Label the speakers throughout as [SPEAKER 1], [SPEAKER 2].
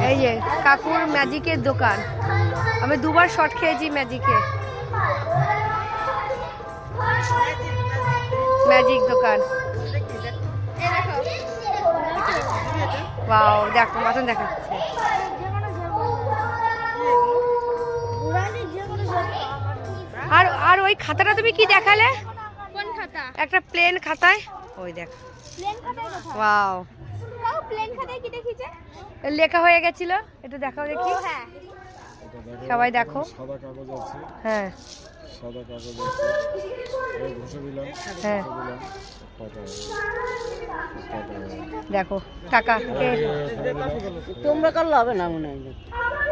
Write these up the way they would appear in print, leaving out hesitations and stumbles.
[SPEAKER 1] এই যে কাকুর ম্যাজিকের দোকান, আমি দুবার শট খেয়েছি ম্যাজিকে। ম্যাজিক দোকান, ওয়াও দেখো মতন দেখাচ্ছে। আর আর ওই খাতাটা তুমি কি দেখালে?
[SPEAKER 2] কোন খাতা?
[SPEAKER 1] একটা প্লেন খাতায়, ওই দেখ।
[SPEAKER 2] প্লেন খাতায় কথা?
[SPEAKER 1] ওয়াও,
[SPEAKER 2] তাও প্লেন খাতায় কি দেখিছে?
[SPEAKER 1] লেখা হয়ে গেছিল, একটু দেখাও দেখি।
[SPEAKER 2] হ্যাঁ,
[SPEAKER 1] সবাই দেখো।
[SPEAKER 3] সাদা কাগজ আছে,
[SPEAKER 1] হ্যাঁ
[SPEAKER 3] সাদা কাগজ আছে, এই ঘষে দিলাম,
[SPEAKER 1] হ্যাঁ
[SPEAKER 3] ঘষে দিলাম, টাকা টাকা
[SPEAKER 1] দেখো টাকা কে
[SPEAKER 4] তোমরা করলে হবে না মনে হয়।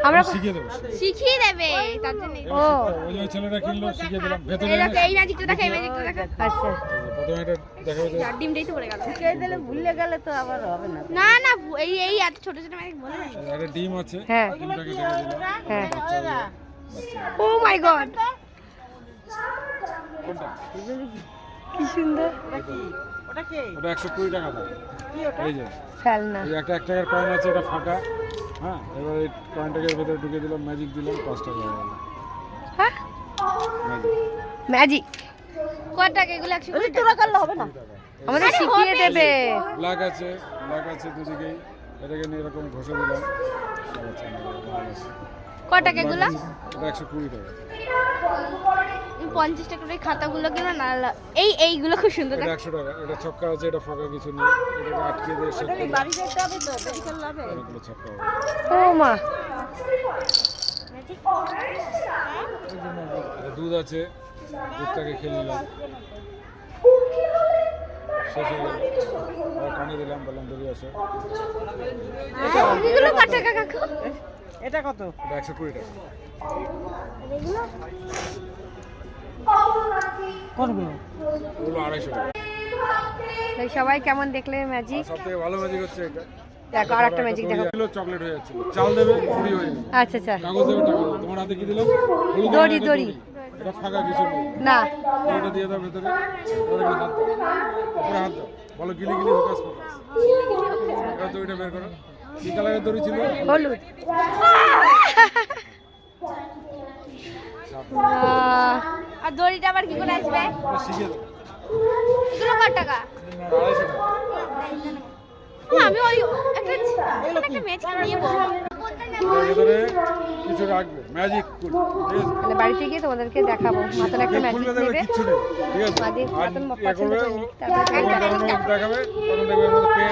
[SPEAKER 1] আমরা
[SPEAKER 3] শিখিয়ে দেবো।
[SPEAKER 2] শিখিয়ে দেবে তার জন্য।
[SPEAKER 1] ও
[SPEAKER 3] ওই যে ছেলেটা কিনলো শিখিয়ে দিলাম। ভেতরে
[SPEAKER 2] এই দেখো, এই ম্যাজিকটা দেখা, এই ম্যাজিকটা দেখা।
[SPEAKER 1] আচ্ছা
[SPEAKER 3] প্রথমে এটা দেখাবে যে
[SPEAKER 2] আর ডিমটাই তো পড়ে গেল।
[SPEAKER 4] শিখিয়ে দিলে ভুলে গেলে তো আবার হবে না।
[SPEAKER 2] না না, এই এই এত ছোট ছোট ম্যাজিক বলে না।
[SPEAKER 3] একটা ডিম আছে,
[SPEAKER 1] হ্যাঁ
[SPEAKER 3] ডিমটাকে ঢেকে দিলাম।
[SPEAKER 1] হ্যাঁ,
[SPEAKER 3] বাচ্চা
[SPEAKER 1] ও মাই গড
[SPEAKER 3] কোনটা?
[SPEAKER 1] কি সুন্দর
[SPEAKER 4] ওটা কি?
[SPEAKER 3] ওটা 120 টাকা দাম। এই যে
[SPEAKER 1] ফেলনা।
[SPEAKER 3] এই একটা 1 টাকার কয়েন আছে, এটা ফাঁকা। হ্যাঁ, এবার এই কয়েনটাকে এর ভেতরে ঢুকিয়ে দিলাম, ম্যাজিক দিলাম, 5 টাকা হয়ে গেল।
[SPEAKER 1] হ্যাঁ
[SPEAKER 3] ম্যাজিক
[SPEAKER 1] ম্যাজিক
[SPEAKER 2] কত টাকা এগুলো? 120
[SPEAKER 4] তোমরা করলে হবে না।
[SPEAKER 1] আমাদের শিখিয়ে দেবে।
[SPEAKER 3] ব্ল্যাক আছে, ব্ল্যাক আছে দুদিকেই। এটাকে নিয়ে এরকম ঘষে দিলাম। আচ্ছা, লাল আছে।
[SPEAKER 2] কত টাকা এগুলো?
[SPEAKER 3] এটা 120 টাকা।
[SPEAKER 2] 50 টাকার ওই খাতাগুলো কিনা না, এই এইগুলো খুব সুন্দর
[SPEAKER 3] এটা
[SPEAKER 2] দেখা।
[SPEAKER 3] 100 টাকা। এটা ছক্কা আছে, এটা ফাঁকা কিছু নেই। এটাকে আটকে দিয়ে সেট করে
[SPEAKER 4] বাড়ি যেতে হবে তো, দেরি করলে হবে।
[SPEAKER 3] অনেকগুলো ছক্কা হবে।
[SPEAKER 1] ও মা
[SPEAKER 3] এটা দুধ আছে, দুধটাকে খেয়ে নিলাম। শেষ হয়ে গেল। আবার পানি দিলাম, বললাম বেরিয়ে আসো।
[SPEAKER 2] এগুলো কত টাকা কাকু?
[SPEAKER 4] এটা কত?
[SPEAKER 3] এটা 120 টাকা।
[SPEAKER 4] কোনগুলো?
[SPEAKER 3] ওগুলো 250 টাকা।
[SPEAKER 1] তাই সবাই কেমন দেখলে ম্যাজিক?
[SPEAKER 3] সব থেকে ভালো ম্যাজিক হচ্ছে এটা।
[SPEAKER 1] দেখো আর একটা ম্যাজিক দেখো।
[SPEAKER 3] চকলেট হয়ে যাচ্ছে, চাল দেবে, পুরি হয়ে যাবে।
[SPEAKER 1] আচ্ছা আচ্ছা,
[SPEAKER 3] কাগজ দেবে, টাকা দেবে। তোমার হাতে কি দিলাম? হলুদ
[SPEAKER 1] দড়ি,
[SPEAKER 3] রঙের
[SPEAKER 1] দড়ি।
[SPEAKER 3] এটা ফাঁকা কিছু নেই।
[SPEAKER 1] না
[SPEAKER 3] এটা দিয়ে দাও ভেতরে, ওর এখানে হাত দাও, উপরে হাত দাও, বলো গিলি গিলি হোকাস পোকাস। এবার দড়িটা বের করো। কি কালারের দড়ি ছিল?
[SPEAKER 1] হলুদ।
[SPEAKER 2] আর দড়িটা আবার কি করে আসবে?
[SPEAKER 3] এটা শিখিয়ে দাও।
[SPEAKER 2] এগুলো কত টাকা?
[SPEAKER 3] 250 টাকা।
[SPEAKER 2] আমি ওই একটা ম্যাজিক নিয়ে বলবো।
[SPEAKER 3] এর ভেতরে কিছু রাখবে, ম্যাজিক করে, ঠিক আছে?
[SPEAKER 1] তাহলে বাড়িতে গিয়ে তোমাদেরকে দেখাবো। মাথায় একটা ম্যাজিক
[SPEAKER 3] খুলবে দেখবে
[SPEAKER 1] নেবে,
[SPEAKER 3] কিচ্ছু নেই, ঠিক আছে?
[SPEAKER 1] মাঝে
[SPEAKER 3] আর
[SPEAKER 1] মতন
[SPEAKER 3] ইয়ে
[SPEAKER 1] পছন্দ
[SPEAKER 3] করবে,
[SPEAKER 1] করে নিক, তারপরে
[SPEAKER 3] যখন দেখাবে, তখন দেখবে এর মধ্যে পেন